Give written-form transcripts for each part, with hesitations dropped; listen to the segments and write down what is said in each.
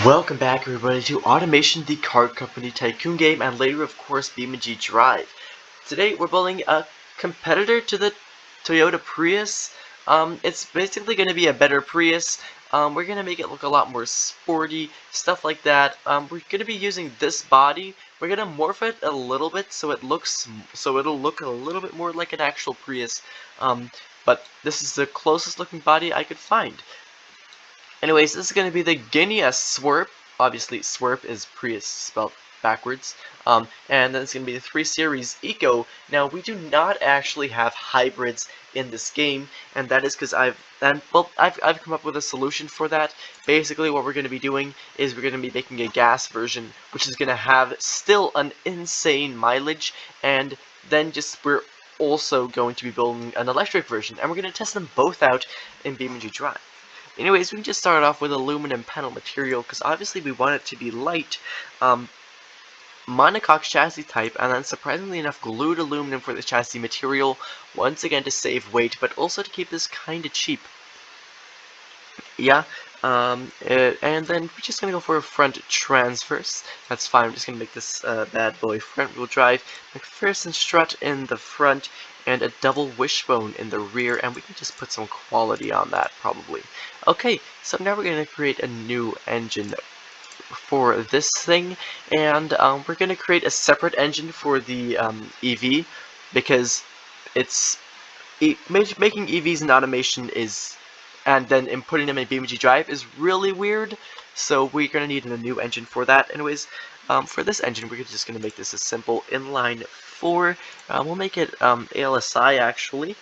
Welcome back everybody to Automation the Car Company Tycoon game and later of course beamng.drive. Today we're building a competitor to the Toyota Prius. It's basically going to be a better Prius. We're going to make it look a lot more sporty, stuff like that. We're going to be using this body. We're going to morph it a little bit so it'll look a little bit more like an actual Prius. But this is the closest looking body I could find. Anyways, this is going to be the Guinea Swerp. Obviously, Swerp is Prius spelled backwards. And then it's going to be the 3 Series Eco. Now, we do not actually have hybrids in this game, and that is because I've come up with a solution for that. Basically, what we're going to be doing is we're going to be making a gas version, which is going to have still an insane mileage, and then we're also going to be building an electric version, and we're going to test them both out in beamng.drive. Anyways, we can just start off with aluminum panel material because obviously we want it to be light, monocoque chassis type, and then surprisingly enough glued aluminum for the chassis material, once again to save weight, but also to keep this kinda cheap. Yeah, and then we're just gonna go for a front transverse. That's fine. I'm just gonna make this bad boy front wheel drive. McPherson strut in the front and a double wishbone in the rear, and we can just put some quality on that probably. Okay, so now we're gonna create a new engine for this thing, and we're gonna create a separate engine for the EV because it's making EVs in automation is, and then inputting them in beamng.drive is really weird, so we're going to need a new engine for that. Anyways, for this engine, we're just going to make this a simple inline 4. We'll make it ALSI actually.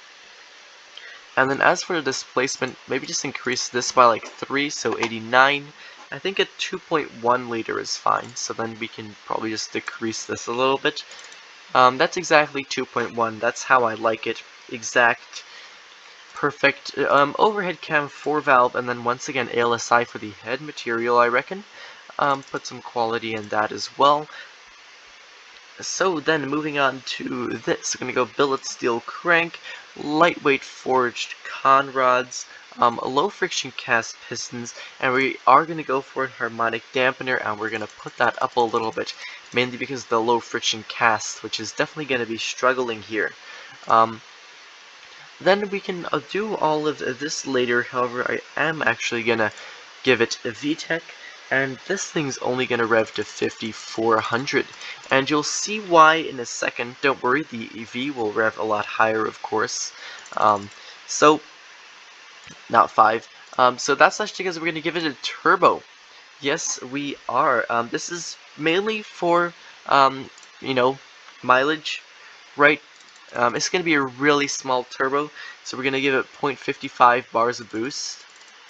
And then as for the displacement, maybe just increase this by like 3, so 89. I think a 2.1 liter is fine, so then we can probably just decrease this a little bit. That's exactly 2.1, that's how I like it. Exact, perfect. Overhead cam 4 valve, and then once again ALSI for the head material, I reckon. Put some quality in that as well. So then moving on to this, we're going to go billet steel crank, lightweight forged con rods, low friction cast pistons, and we are going to go for a harmonic dampener, and we're going to put that up a little bit, mainly because of the low friction cast, which is definitely going to be struggling here. Then we can do all of this later. However, I am actually going to give it a VTEC, and this thing's only going to rev to 5400, and you'll see why in a second. Don't worry, the EV will rev a lot higher, of course. So not 5. So that's actually because we're going to give it a turbo. Yes, we are. This is mainly for you know, mileage, right? It's going to be a really small turbo, so we're going to give it 0.55 bars of boost.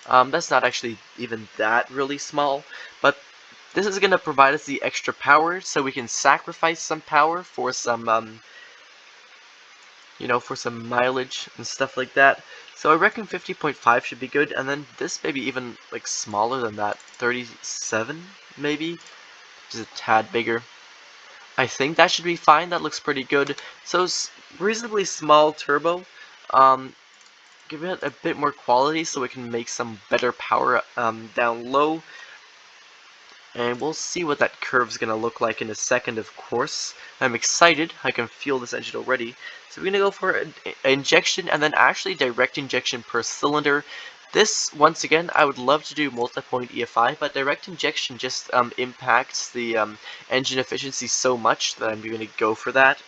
That's not actually even that really small, but this is going to provide us the extra power, so we can sacrifice some power for some, you know, for some mileage and stuff like that. So I reckon 50.5 should be good, and then this maybe even like smaller than that, 37 maybe, just a tad bigger. I think that should be fine. That looks pretty good. So reasonably small turbo. Give it a bit more quality so we can make some better power down low. And we'll see what that curve's going to look like in a second, of course. I'm excited. I can feel this engine already. So we're going to go for an injection and then actually direct injection per cylinder. This, once again, I would love to do multi-point EFI, but direct injection just impacts the engine efficiency so much that I'm going to go for that.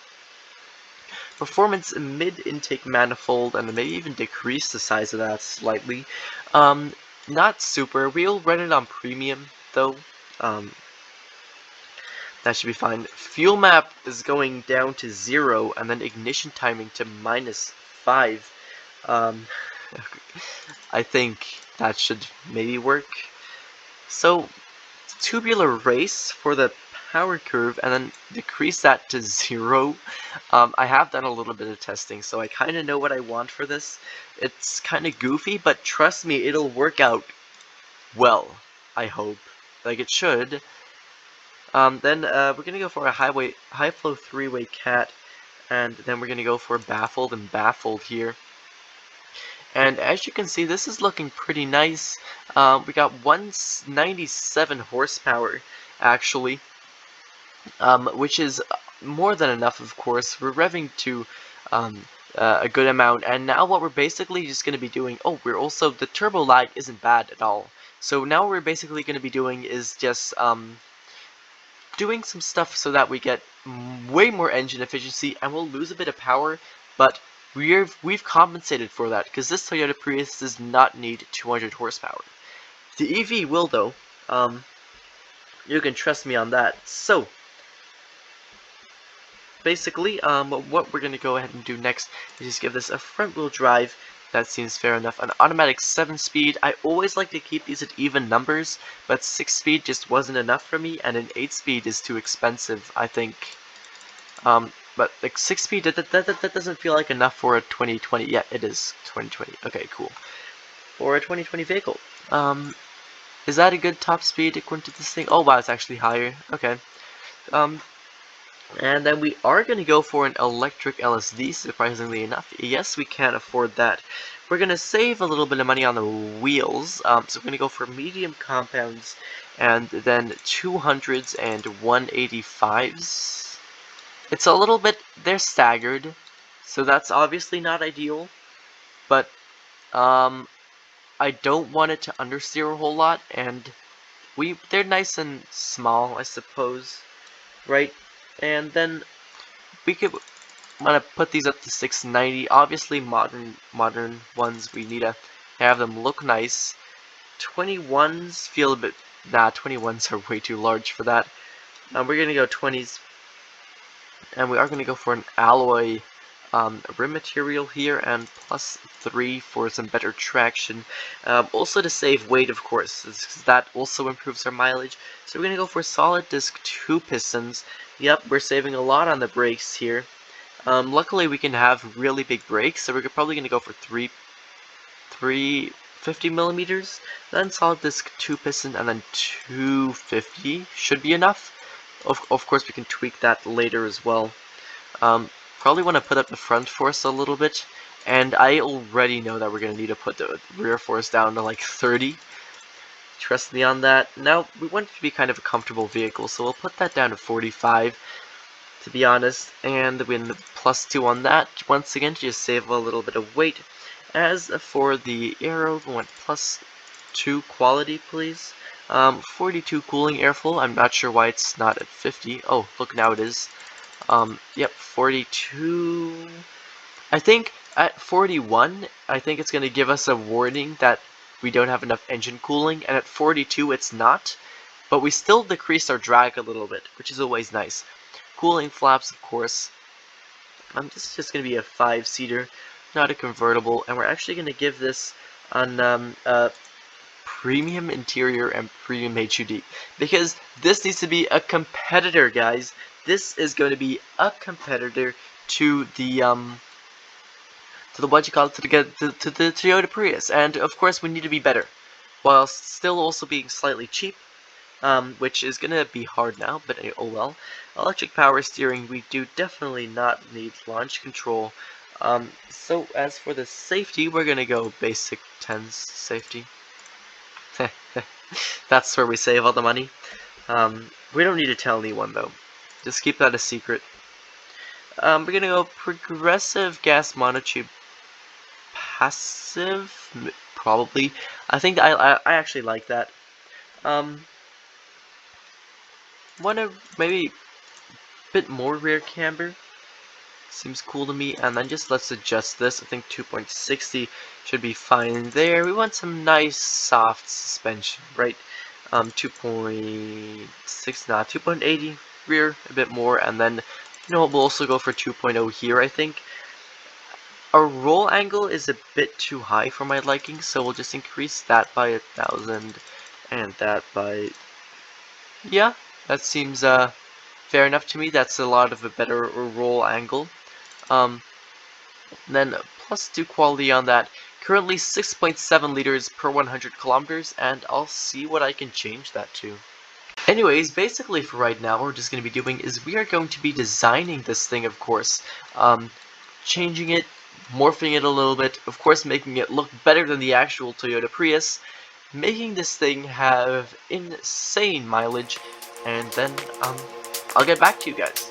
Performance mid-intake manifold, and maybe even decrease the size of that slightly. Not super. We'll run it on premium, though. That should be fine. Fuel map is going down to 0, and then ignition timing to -5. I think that should maybe work. So, tubular race for the power curve, and then decrease that to 0. I have done a little bit of testing, so I kind of know what I want for this. It's kind of goofy, but trust me, it'll work out well, I hope. Like it should. Then we're going to go for a high flow 3-way cat, and then we're going to go for baffled and baffled here. And as you can see, this is looking pretty nice. We got 197 horsepower, actually, which is more than enough, of course. We're revving to a good amount, and now what we're basically just going to be doing, we're also, the turbo lag isn't bad at all. So now what we're basically going to be doing is just doing some stuff so that we get way more engine efficiency, and we'll lose a bit of power, but we've compensated for that, because this Toyota Prius does not need 200 horsepower. The EV will, though. You can trust me on that. So basically, what we're going to go ahead and do next is just give this a front-wheel drive. That seems fair enough. An automatic 7-speed. I always like to keep these at even numbers, but 6-speed just wasn't enough for me, and an 8-speed is too expensive, I think. But like 6-speed, that doesn't feel like enough for a 2020. Yeah, it is 2020. Okay, cool. For a 2020 vehicle. Is that a good top speed according to this thing? Oh wow, it's actually higher. Okay. And then we are going to go for an electric LSD, surprisingly enough. Yes, we can afford that. We're going to save a little bit of money on the wheels, so we're going to go for medium compounds, and then 200s and 185s. It's a little bit, they're staggered, so that's obviously not ideal, but I don't want it to understeer a whole lot, and they're nice and small, I suppose, right? And then we could want to put these up to 690. Obviously, modern ones, we need to have them look nice. 21s feel a bit, 21s are way too large for that. We're gonna go 20s, and we are gonna go for an alloy rim material here, and +3 for some better traction. Also to save weight, of course, that also improves our mileage. So we're gonna go for solid disc 2 pistons. Yep, we're saving a lot on the brakes here. Luckily we can have really big brakes, so we're probably gonna go for 350 millimeters, then solid disc 2 piston, and then 250 should be enough. Of course we can tweak that later as well. Probably want to put up the front force a little bit, and I already know that we're going to need to put the rear force down to like 30. Trust me on that. Now, we want it to be kind of a comfortable vehicle, so we'll put that down to 45, to be honest, and win +2 on that, once again, to just save a little bit of weight. As for the aero, we want +2 quality, please. 42 cooling airflow. I'm not sure why it's not at 50. Oh, look, now it is. Yep, 42. I think at 41, I think it's going to give us a warning that we don't have enough engine cooling, and at 42 it's not, but we still decreased our drag a little bit, which is always nice. Cooling flaps, of course. This is just going to be a 5-seater, not a convertible, and we're actually going to give this an premium interior and premium HUD, because this needs to be a competitor, guys. This is going to be a competitor to the what you call it, to the Toyota Prius, and of course we need to be better, while still also being slightly cheap, which is gonna be hard now, but oh well. Electric power steering, we do definitely not need launch control. So as for the safety, we're gonna go basic 10s safety. That's where we save all the money. We don't need to tell anyone though. Just keep that a secret. We're gonna go progressive gas monotube passive, probably. I think I actually like that. Want to maybe a bit more rear camber. Seems cool to me. And then just let's adjust this. I think 2.60 should be fine there. We want some nice soft suspension, right? 2.6, not 2.80 rear, a bit more, and then we'll also go for 2.0 here, I think. Our roll angle is a bit too high for my liking, so we'll just increase that by 1,000 and that by, yeah, that seems fair enough to me. That's a lot of a better roll angle. Then +2 quality on that. Currently 6.7 liters per 100 kilometers, and I'll see what I can change that to. Anyways, basically for right now, what we're just going to be doing is we are going to be designing this thing, of course. Changing it, morphing it a little bit, of course making it look better than the actual Toyota Prius, making this thing have insane mileage, and then I'll get back to you guys.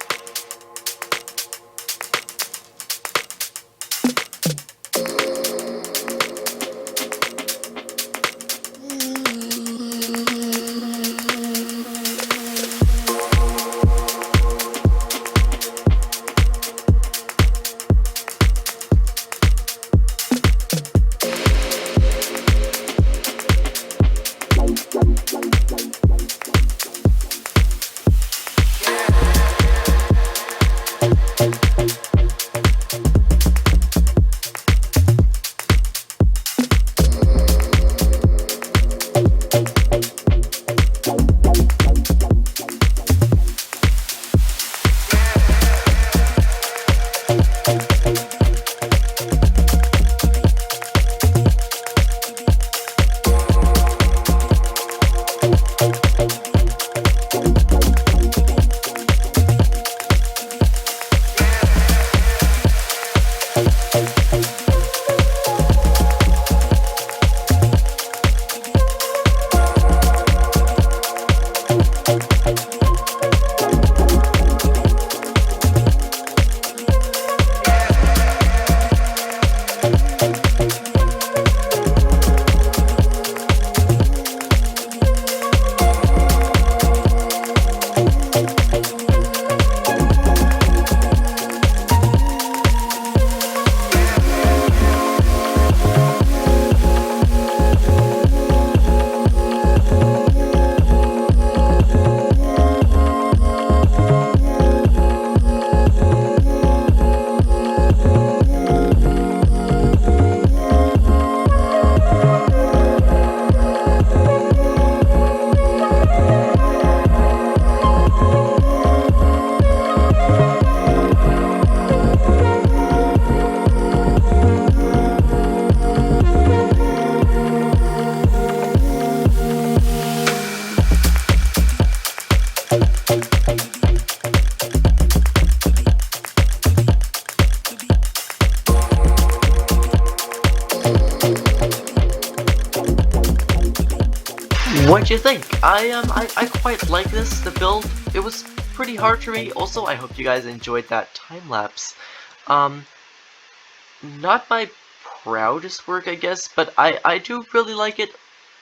What'd you think? I quite like this, the build. It was pretty hard for me. Also, I hope you guys enjoyed that time lapse. Um, Not my proudest work, I guess, but I do really like it.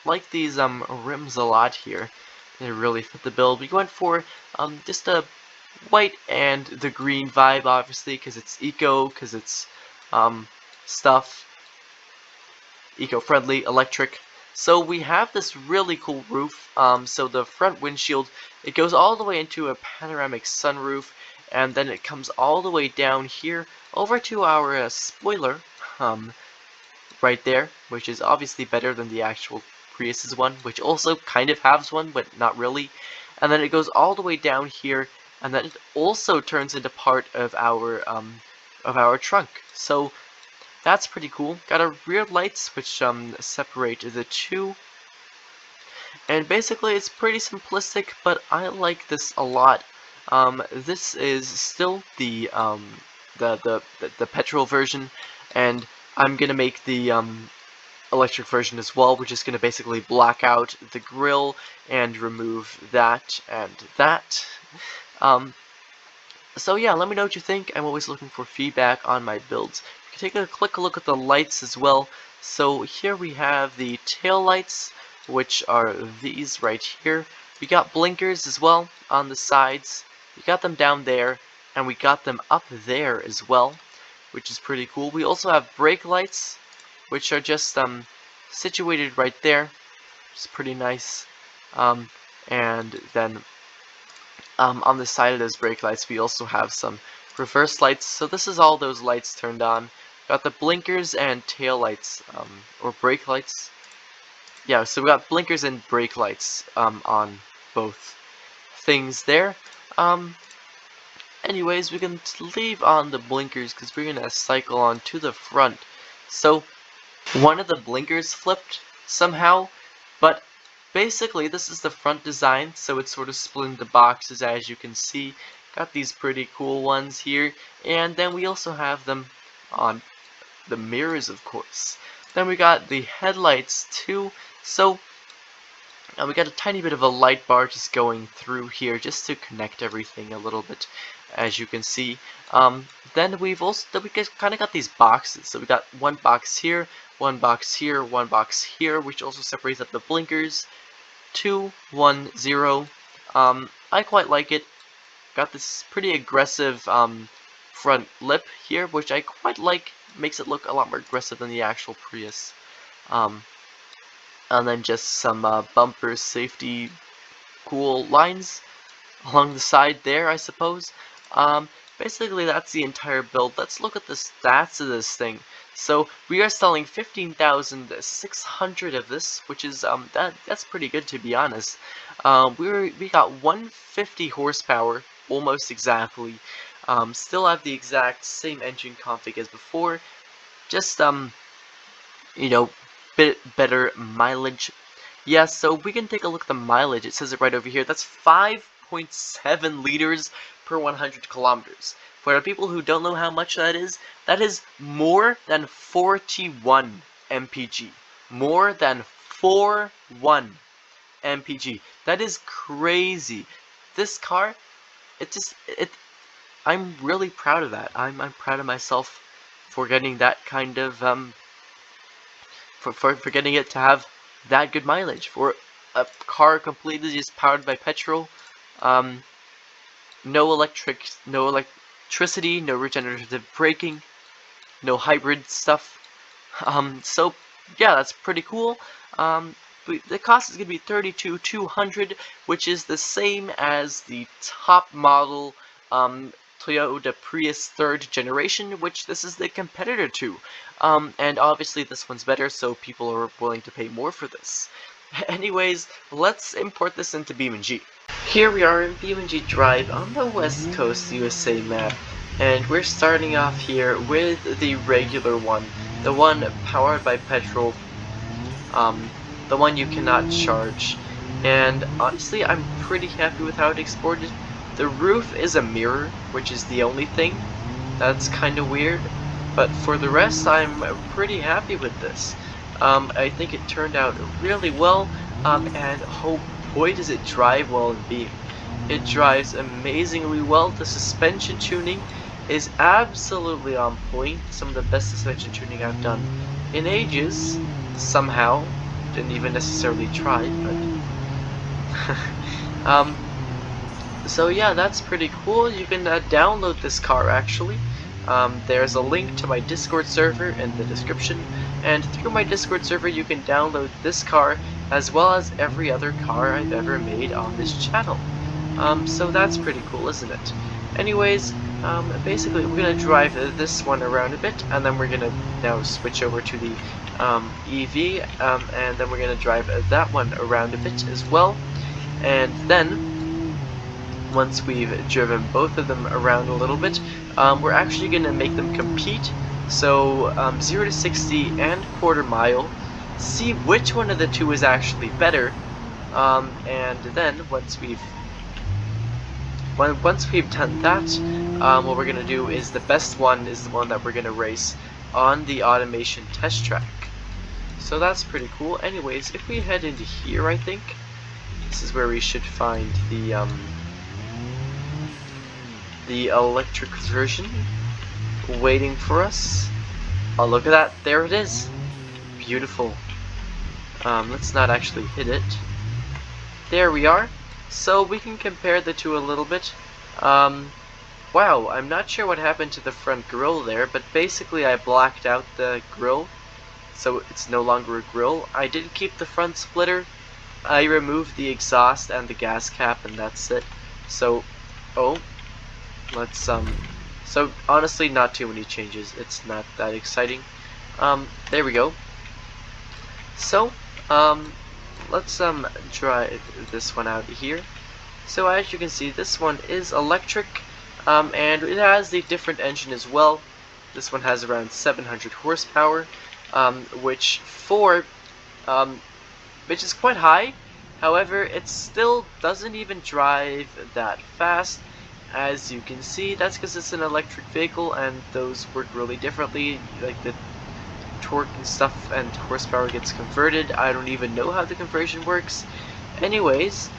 Like these rims a lot here. They really fit the build. We went for just a white and the green vibe, obviously, because it's eco, because it's stuff eco-friendly, electric. So we have this really cool roof. So the front windshield, it goes all the way into a panoramic sunroof, and then it comes all the way down here over to our spoiler, right there, which is obviously better than the actual Prius's one, which also kind of has one, but not really. And then it goes all the way down here, and then it also turns into part of our trunk. So that's pretty cool. Got our rear lights, which separate the two. And basically, it's pretty simplistic, but I like this a lot. This is still the petrol version, and I'm gonna make the electric version as well, which is gonna basically black out the grill and remove that and that. Um, So yeah, let me know what you think. I'm always looking for feedback on my builds. You can take a quick look at the lights as well. So here we have the tail lights, which are these right here. We got blinkers as well on the sides. We got them down there, and we got them up there as well, which is pretty cool. We also have brake lights, which are just situated right there. It's pretty nice. And then on the side of those brake lights, we also have some reverse lights. So this is all those lights turned on. Got the blinkers and tail lights, or brake lights. Yeah, so we got blinkers and brake lights on both things there. Anyways, we can leave on the blinkers because we're gonna cycle on to the front. So one of the blinkers flipped somehow, but basically this is the front design, so it's sort of split into boxes, as you can see. Got these pretty cool ones here, and then we also have them on the mirrors, of course. Then we got the headlights too. So we got a tiny bit of a light bar just going through here just to connect everything a little bit, as you can see. Then we kind of got these boxes. So we got one box here, one box here, one box here, which also separates up the blinkers. 2, 1, 0. I quite like it. Got this pretty aggressive front lip here, which I quite like. Makes it look a lot more aggressive than the actual Prius. And then just some bumper safety cool lines along the side there, I suppose. Basically, that's the entire build. Let's look at the stats of this thing. So we are selling 15,600 of this, which is that's pretty good, to be honest. We got 150 horsepower, almost exactly. Still have the exact same engine config as before. Just you know, bit better mileage. Yeah, so we can take a look at the mileage. It says it right over here. That's 5.7 liters per 100 kilometers. For the people who don't know how much that is more than 41 mpg. More than 41 mpg. That is crazy. This car, I'm really proud of that. I'm proud of myself for getting that kind of for getting it to have that good mileage for a car completely just powered by petrol. No electricity, no regenerative braking, no hybrid stuff. So yeah, that's pretty cool. The cost is gonna be $32,200, which is the same as the top model Toyota Prius 3rd generation, which this is the competitor to. And obviously this one's better, so people are willing to pay more for this. Anyways, let's import this into beamng. Here we are in beamng.drive on the West Coast USA map, and we're starting off here with the regular one, the one powered by petrol, the one you cannot charge. And honestly, I'm pretty happy with how it exported. The roof is a mirror, which is the only thing that's kind of weird, but for the rest, I'm pretty happy with this. I think it turned out really well, and oh boy does it drive well in Beam. It drives amazingly well. The suspension tuning is absolutely on point. Some of the best suspension tuning I've done in ages, somehow. Didn't even necessarily try, but so yeah, that's pretty cool. You can download this car actually. There's a link to my Discord server in the description, and through my Discord server you can download this car as well as every other car I've ever made on this channel. So that's pretty cool, isn't it? Anyways, basically we're gonna drive this one around a bit, and then we're gonna now switch over to the EV, and then we're gonna drive that one around a bit as well, and then once we've driven both of them around a little bit, we're actually going to make them compete. So 0 to 60 and quarter mile, see which one of the two is actually better, and then once we've done that, what we're going to do is the best one is the one that we're going to race on the automation test track. So that's pretty cool. Anyways, if we head into here, I think this is where we should find the electric version waiting for us. Oh, look at that, there it is. Beautiful. Let's not actually hit it. There we are. So we can compare the two a little bit. Wow, I'm not sure what happened to the front grille there, but basically I blacked out the grille, so it's no longer a grille. I did keep the front splitter. I removed the exhaust and the gas cap, and that's it. So, let's so honestly not too many changes. It's not that exciting. There we go. So let's drive this one out here. So as you can see, this one is electric, and it has the different engine as well. This one has around 700 horsepower, which is quite high. However, it still doesn't even drive that fast. as you can see, that's because it's an electric vehicle and those work really differently. Like the torque and stuff and horsepower gets converted. I don't even know how the conversion works. Anyways,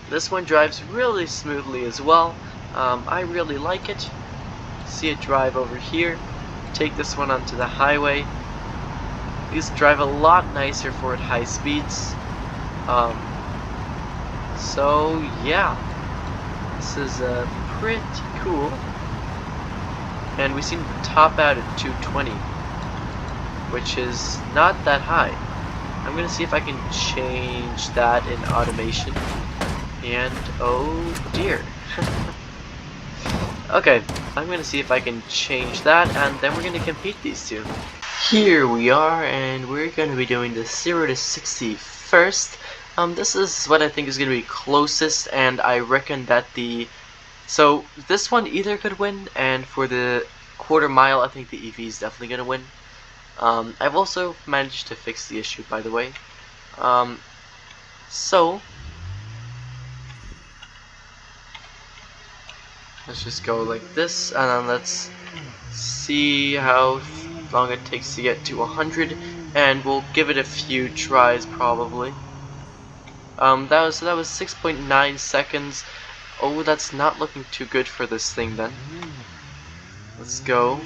this one drives really smoothly as well. I really like it. See it drive over here. Take this one onto the highway. These drive a lot nicer for at high speeds. So yeah, this is pretty cool. And we seem to top out at 220, which is not that high. I'm gonna see if I can change that in automation. And oh dear. Okay, I'm gonna see if I can change that, and then we're gonna compete these two. Here we are, and we're gonna be doing the 0 to 60 first. This is what I think is gonna be closest, and I reckon that so this one either could win, and for the quarter mile, I think the EV is definitely gonna win. I've also managed to fix the issue, by the way. So let's just go like this, and then let's see how long it takes to get to 100, and we'll give it a few tries probably. That was 6.9 seconds. Oh, that's not looking too good for this thing then. Let's go.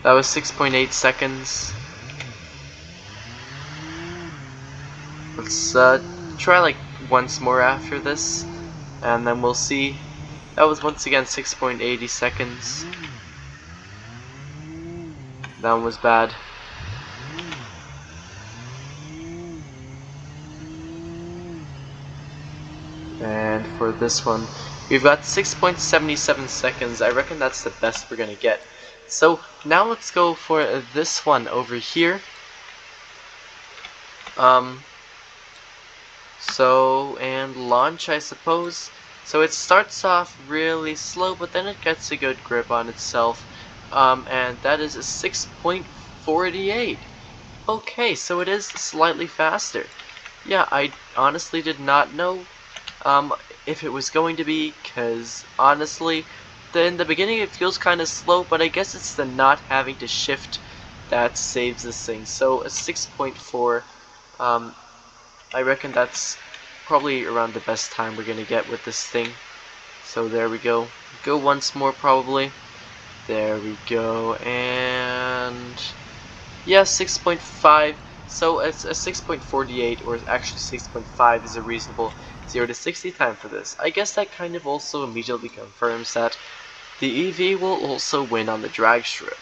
That was 6.8 seconds. Let's try like once more after this, and then we'll see. That was once again 6.80 seconds. That one was bad. And for this one, we've got 6.77 seconds. I reckon that's the best we're gonna get. So now let's go for this one over here. And launch, I suppose. So it starts off really slow, but then it gets a good grip on itself. And that is a 6.48. Okay, so it is slightly faster. Yeah, I honestly did not know if it was going to be, because honestly, in the beginning it feels kind of slow, but I guess it's the not having to shift that saves this thing. So a 6.4, I reckon that's probably around the best time we're gonna get with this thing. So there we go. Go once more probably. There we go, and yeah, 6.5. So it's a 6.48, or actually 6.5 is a reasonable 0 to 60 time for this. I guess that kind of also immediately confirms that the EV will also win on the drag strip.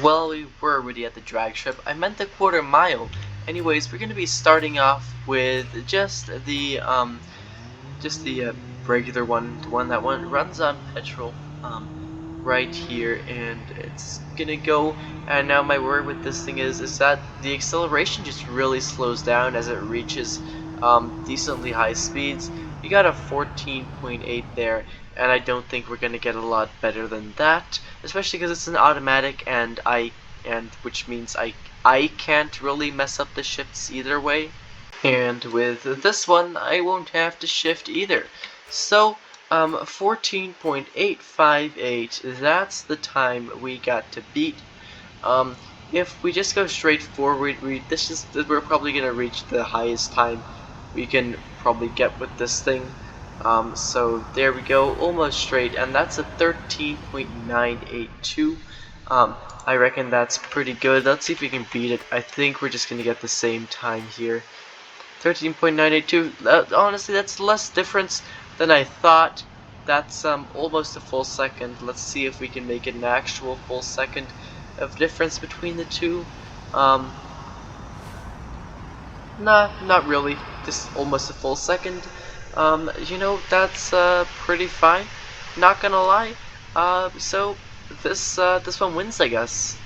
Well, we were already at the drag strip. I meant the quarter mile. Anyways, we're going to be starting off with just the regular one, the one that runs on petrol. Right here, and it's gonna go. And now my worry with this thing is that the acceleration just really slows down as it reaches decently high speeds. You got a 14.8 there, and I don't think we're gonna get a lot better than that, especially because it's an automatic, and which means I can't really mess up the shifts either way. And with this one, I won't have to shift either. So 14.858, that's the time we got to beat. If we just go straight forward, we're probably gonna reach the highest time we can probably get with this thing. So there we go, almost straight, and that's a 13.982. I reckon that's pretty good. Let's see if we can beat it. I think we're just gonna get the same time here. 13.982. Honestly, that's less difference than I thought. That's almost a full second. Let's see if we can make it an actual full second of difference between the two. Nah, not really. Just almost a full second. That's pretty fine. Not gonna lie. So this one wins, I guess.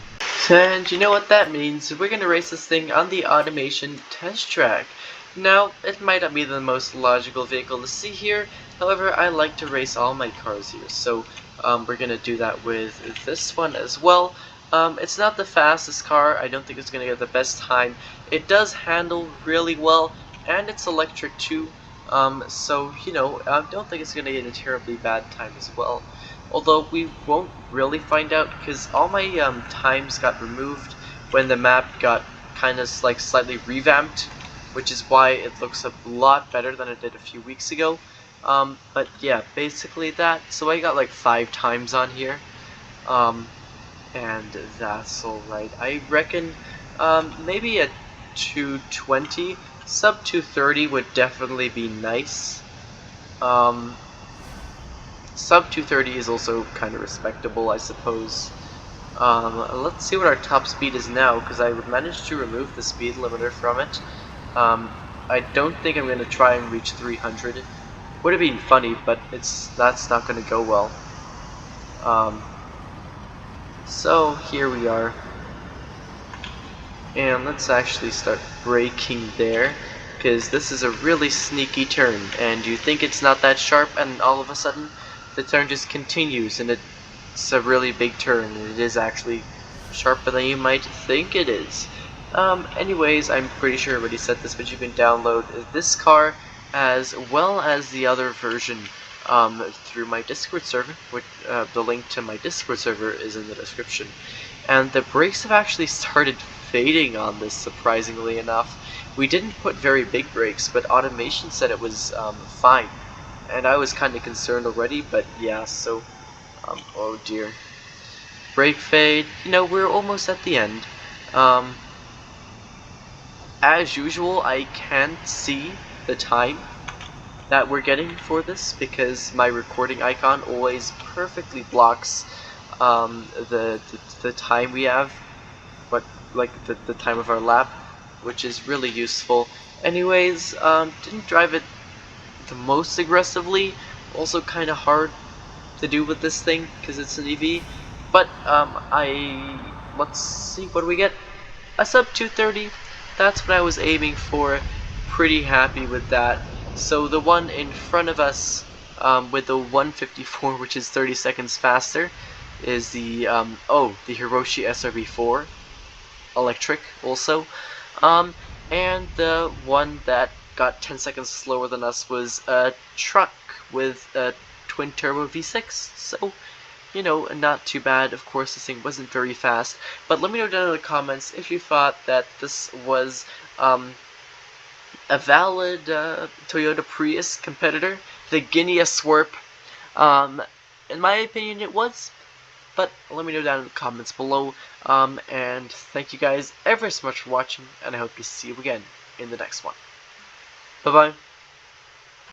And you know what that means? We're gonna race this thing on the automation test track. Now, it might not be the most logical vehicle to see here, however, I like to race all my cars here, so we're gonna do that with this one as well. It's not the fastest car. I don't think it's going to get the best time. It does handle really well, and it's electric too. So, I don't think it's going to get a terribly bad time as well. Although we won't really find out because all my times got removed when the map got kind of like slightly revamped, which is why it looks a lot better than it did a few weeks ago. But yeah, basically that. So I got like 5 times on here. Um, and that's alright. I reckon maybe a 220, sub 230 would definitely be nice. Um, Sub 230 is also kind of respectable, I suppose. Let's see what our top speed is now, because I managed to remove the speed limiter from it. I don't think I'm going to try and reach 300. Would have been funny, but that's not going to go well. So here we are. And let's actually start braking there, because this is a really sneaky turn, and you think it's not that sharp, and all of a sudden the turn just continues, and it's a really big turn, and it is actually sharper than you might think it is. Anyways, I'm pretty sure I already said this, but you can download this car as well as the other version through my Discord server, which the link to my Discord server is in the description. And the brakes have actually started fading on this, surprisingly enough. We didn't put very big brakes, but automation said it was fine. And I was kind of concerned already, but yeah, so, oh dear. Brake fade, we're almost at the end. As usual, I can't see the time that we're getting for this because my recording icon always perfectly blocks the time we have, but like the time of our lap, which is really useful. Anyways, didn't drive it the most aggressively. Also kind of hard to do with this thing because it's an EV. But let's see what do we get. A sub 230. That's what I was aiming for. Pretty happy with that. So the one in front of us with the 154, which is 30 seconds faster, is the the Hiroshi SRB4 electric also. And the one that got 10 seconds slower than us was a truck with a twin turbo V6. So, not too bad. Of course, this thing wasn't very fast. But let me know down in the comments if you thought that this was a valid Toyota Prius competitor, the Guinea Swerp. In my opinion, it was. But let me know down in the comments below. And thank you guys ever so much for watching, and I hope to see you again in the next one. Bye-bye.